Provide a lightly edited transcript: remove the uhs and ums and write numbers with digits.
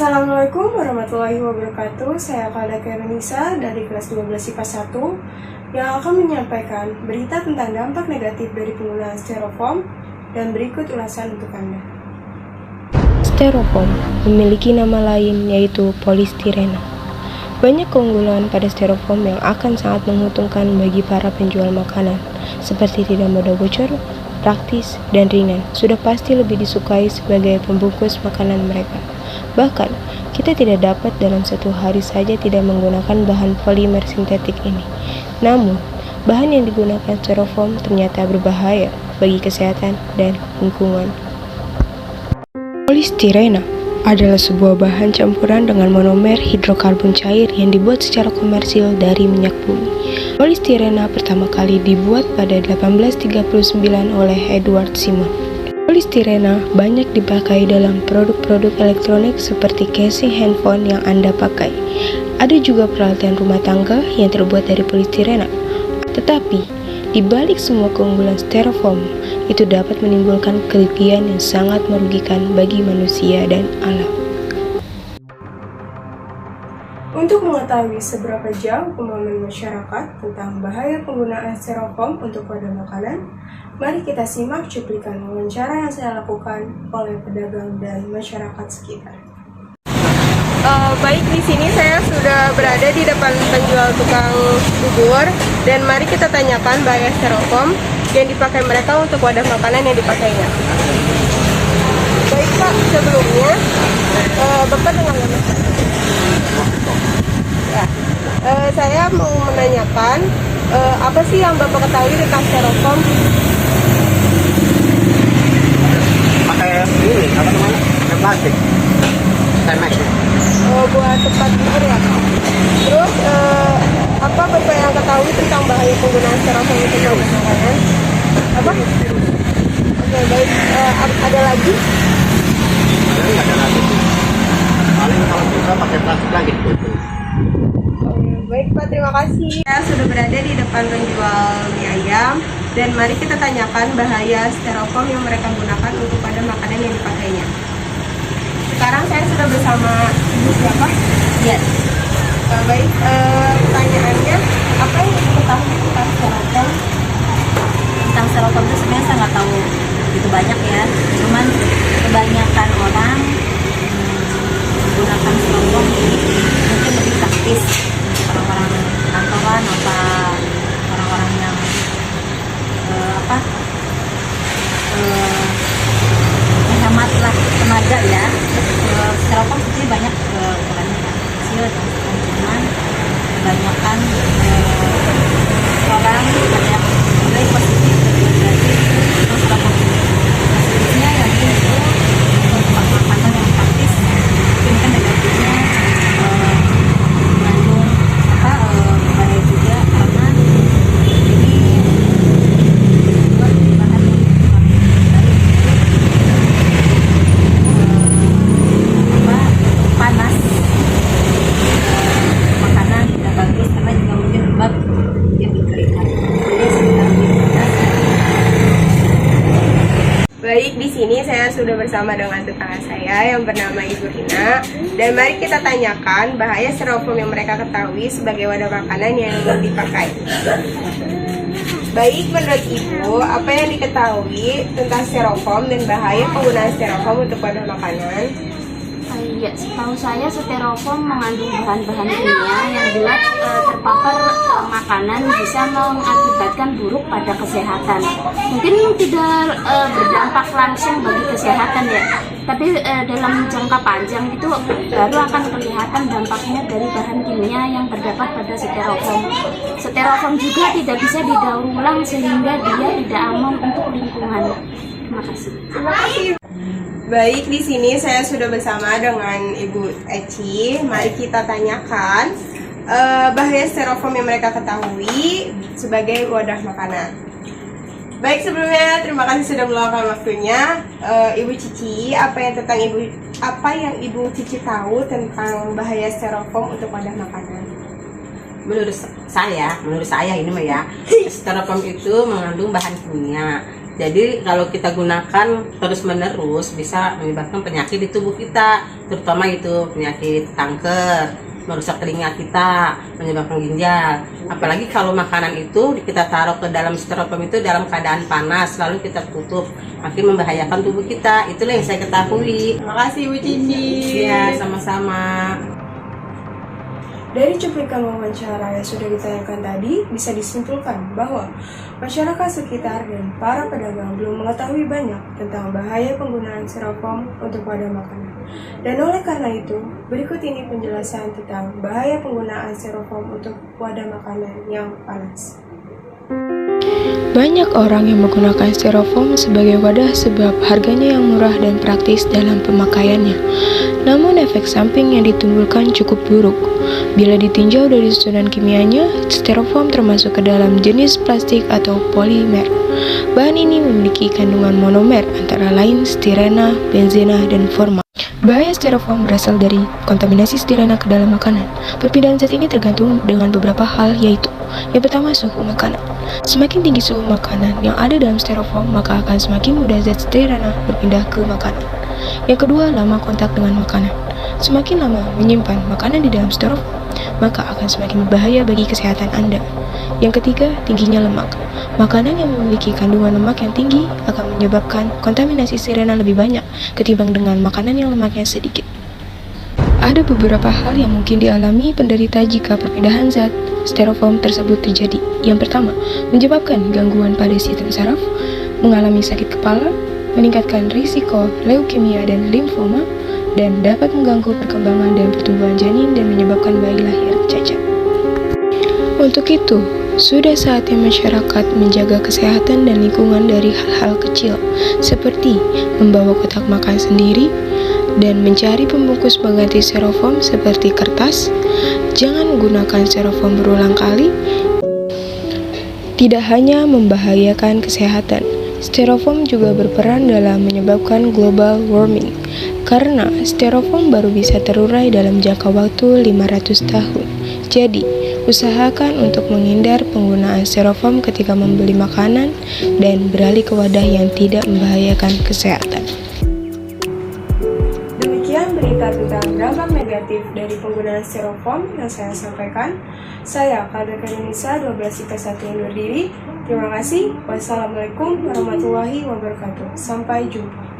Assalamualaikum warahmatullahi wabarakatuh. Saya Kalda Kerenisa dari kelas 12 IPA 1 yang akan menyampaikan berita tentang dampak negatif dari penggunaan styrofoam dan berikut ulasan untuk Anda. Styrofoam memiliki nama lain yaitu polistirena. Banyak keunggulan pada styrofoam yang akan sangat menguntungkan bagi para penjual makanan, seperti tidak mudah bocor, praktis, dan ringan. Sudah pasti lebih disukai sebagai pembungkus makanan mereka. Bahkan, kita tidak dapat dalam satu hari saja tidak menggunakan bahan polimer sintetik ini. Namun, bahan yang digunakan styrofoam ternyata berbahaya bagi kesehatan dan lingkungan. Polistirena adalah sebuah bahan campuran dengan monomer hidrokarbon cair yang dibuat secara komersil dari minyak bumi. Polistirena pertama kali dibuat pada 1839 oleh Edward Simon. Polistirena banyak dipakai dalam produk-produk elektronik seperti casing handphone yang Anda pakai. Ada juga peralatan rumah tangga yang terbuat dari polistirena. Tetapi, di balik semua keunggulan styrofoam, itu dapat menimbulkan kerugian yang sangat merugikan bagi manusia dan alam. Untuk mengetahui seberapa jauh pemahaman masyarakat tentang bahaya penggunaan styrofoam untuk wadah makanan, mari kita simak cuplikan wawancara yang saya lakukan oleh pedagang dan masyarakat sekitar. Baik, di sini saya sudah berada di depan penjual tukang bubur dan mari kita tanyakan bahaya styrofoam yang dipakai mereka untuk wadah makanan yang dipakainya. Baik Pak, sebelumnya Bapak dengan nama ya, saya mau menanyakan apa sih yang Bapak ketahui tentang styrofoam? Pakai ini apa namanya? Pakai plastik. Temex. Buat tempat bubur ya Pak. Terus apa Bapak yang ketahui tentang bahaya penggunaan styrofoam untuk wadah makanan? Apa? Oke, baik. Ada lagi? Nggak ada lagi. Paling kalau bisa pakai plastik lagi gitu. Baik Pak, terima kasih. Saya sudah berada di depan penjual mie ayam dan mari kita tanyakan bahaya styrofoam yang mereka gunakan untuk pada makanan yang dipakainya. Sekarang saya sudah bersama Ibu siapa? Ya, Baik, pertanyaannya apa yang diketahui tentang styrofoam? tentang styrofoam itu sebenarnya saya nggak tahu begitu banyak ya. Cuman kebanyakan orang menggunakan styrofoam mungkin lebih praktis untuk orang-orang kantoran apa orang-orang yang menghematlah tenaga ya. Styrofoam sebenarnya banyak ukurannya kecil dan cuman kebanyakan orang banyak nilai positif dari styrofoam ini. Positifnya yang itu untuk makanan yang praktis, mungkin kan negatifnya mengandung bahaya juga karena ini buat bahan yang panas, makanan tidak bagus karena juga mungkin lembab yang dikeringat. Jadi sekitar Baik, di sini saya sudah bersama dengan tetangga saya yang bernama Ibu Rina dan mari kita tanyakan bahaya styrofoam yang mereka ketahui sebagai wadah makanan yang dipakai. Baik, menurut Ibu, apa yang diketahui tentang styrofoam dan bahaya penggunaan styrofoam untuk wadah makanan? Ya, setahu saya styrofoam mengandung bahan-bahan kimia yang bila terpapar makanan bisa mengakibatkan buruk pada kesehatan. Mungkin tidak berdampak langsung bagi kesehatan ya, tapi dalam jangka panjang itu baru akan kelihatan dampaknya dari bahan kimia yang terdapat pada styrofoam. Styrofoam juga tidak bisa didaur ulang sehingga dia tidak aman untuk lingkungan. Terima kasih. Baik, di sini saya sudah bersama dengan Ibu Eci. Mari kita tanyakan bahaya styrofoam yang mereka ketahui sebagai wadah makanan. Baik, sebelumnya terima kasih sudah meluangkan waktunya. Ibu Cici, apa yang Ibu Cici tahu tentang bahaya styrofoam untuk wadah makanan? menurut saya ini mah ya, styrofoam itu mengandung bahan kimia Jadi kalau kita gunakan terus-menerus bisa menyebabkan penyakit di tubuh kita, terutama itu penyakit kanker, merusak telinga kita, menyebabkan ginjal. Apalagi kalau makanan itu kita taruh ke dalam styrofoam itu dalam keadaan panas, lalu kita tutup, makin membahayakan tubuh kita. Itulah yang saya ketahui. Terima kasih Bu Cici. Iya, sama-sama. Dari cuplikan wawancara yang sudah ditanyakan tadi, bisa disimpulkan bahwa masyarakat sekitar dan para pedagang belum mengetahui banyak tentang bahaya penggunaan styrofoam untuk wadah makanan. Dan oleh karena itu, berikut ini penjelasan tentang bahaya penggunaan styrofoam untuk wadah makanan yang panas. Banyak orang yang menggunakan styrofoam sebagai wadah sebab harganya yang murah dan praktis dalam pemakaiannya. Namun efek samping yang ditimbulkan cukup buruk. Bila ditinjau dari susunan kimianya, styrofoam termasuk ke dalam jenis plastik atau polimer. Bahan ini memiliki kandungan monomer antara lain stirena, benzena, dan formal. Bahaya styrofoam berasal dari kontaminasi stirena ke dalam makanan. Perpindahan zat ini tergantung dengan beberapa hal, yaitu yang pertama, suhu makanan. Semakin tinggi suhu makanan yang ada dalam styrofoam, maka akan semakin mudah zat stirena berpindah ke makanan. Yang kedua, lama kontak dengan makanan. Semakin lama menyimpan makanan di dalam styrofoam, maka akan semakin berbahaya bagi kesehatan Anda. Yang ketiga, tingginya lemak. Makanan yang memiliki kandungan lemak yang tinggi akan menyebabkan kontaminasi stirena lebih banyak ketimbang dengan makanan yang lemaknya sedikit. Ada beberapa hal yang mungkin dialami penderita jika perpindahan zat styrofoam tersebut terjadi. Yang pertama, menyebabkan gangguan pada sistem saraf, mengalami sakit kepala, meningkatkan risiko leukemia dan limfoma, dan dapat mengganggu perkembangan dan pertumbuhan janin dan menyebabkan bayi lahir cacat. Untuk itu, sudah saatnya masyarakat menjaga kesehatan dan lingkungan dari hal-hal kecil, seperti membawa kotak makan sendiri dan mencari pembungkus pengganti styrofoam seperti kertas. Jangan menggunakan styrofoam berulang kali. Tidak hanya membahayakan kesehatan, styrofoam juga berperan dalam menyebabkan global warming, karena styrofoam baru bisa terurai dalam jangka waktu 500 tahun. Jadi, usahakan untuk menghindar penggunaan styrofoam ketika membeli makanan dan beralih ke wadah yang tidak membahayakan kesehatan. Demikian berita tentang dampak negatif dari penggunaan styrofoam yang saya sampaikan. Saya Kalbeka Indonesia 12-1 undur diri. Terima kasih. Wassalamualaikum warahmatullahi wabarakatuh. Sampai jumpa.